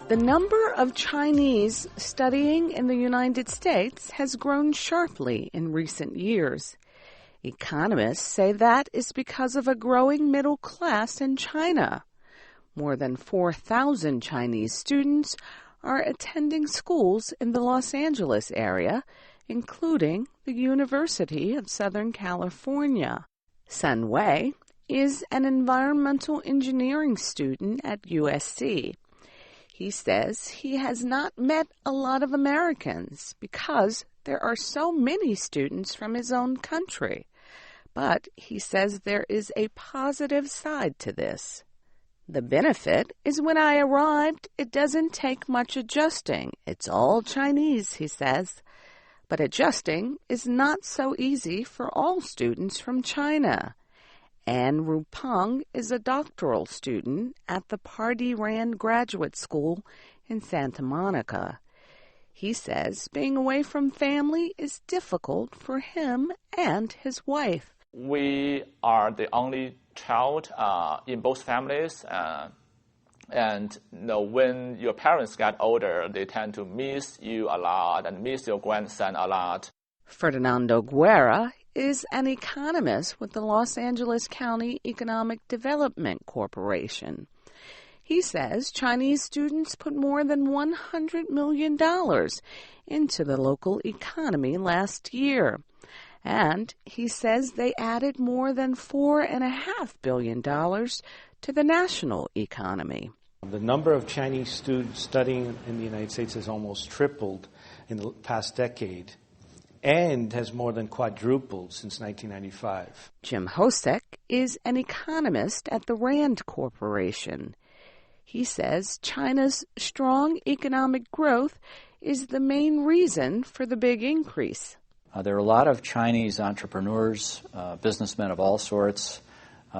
The number of Chinese studying in the United States has grown sharply in recent years. Economists say that is because of a growing middle class in China. More than 4,000 Chinese students are attending schools in the Los Angeles area, including the University of Southern California. Sun Wei is an environmental engineering student at USC. He says he has not met a lot of Americans because there are so many students from his own country. But he says there is a positive side to this. The benefit is when I arrived, it doesn't take much adjusting. It's all Chinese, he says. But adjusting is not so easy for all students from China. And Ruopeng is a doctoral student at the Pardee RAND Graduate School in Santa Monica. He says being away from family is difficult for him and his wife. We are the only child in both families, and when your parents get older, they tend to miss you a lot and miss your grandson a lot. Fernando Guerra is an economist with the Los Angeles County Economic Development Corporation. He says Chinese students put more than $100 million into the local economy last year. And he says they added more than $4.5 billion to the national economy. The number of Chinese students studying in the United States has almost tripled in the past decade and has more than quadrupled since 1995. Jim Hosek is an economist at the RAND Corporation. He says China's strong economic growth is the main reason for the big increase. There are a lot of Chinese entrepreneurs, businessmen of all sorts,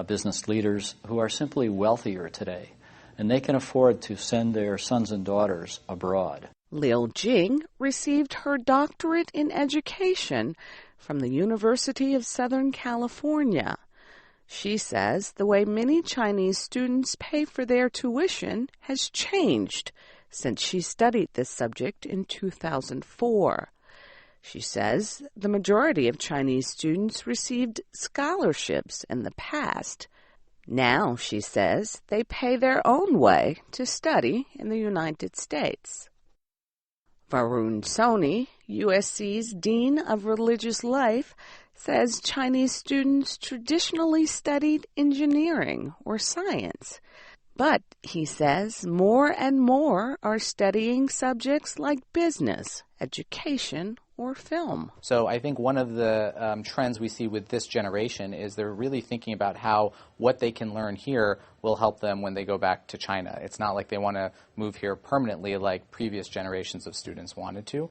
business leaders who are simply wealthier today, and they can afford to send their sons and daughters abroad. Lil Jing received her doctorate in education from the University of Southern California. She says the way many Chinese students pay for their tuition has changed since she studied this subject in 2004. She says the majority of Chinese students received scholarships in the past. Now, she says, they pay their own way to study in the United States. Varun Soni, USC's Dean of Religious Life, says Chinese students traditionally studied engineering or science. But, he says, more and more are studying subjects like business, education, or film. So I think one of the trends we see with this generation is they're really thinking about how what they can learn here will help them when they go back to China. It's not like they want to move here permanently like previous generations of students wanted to.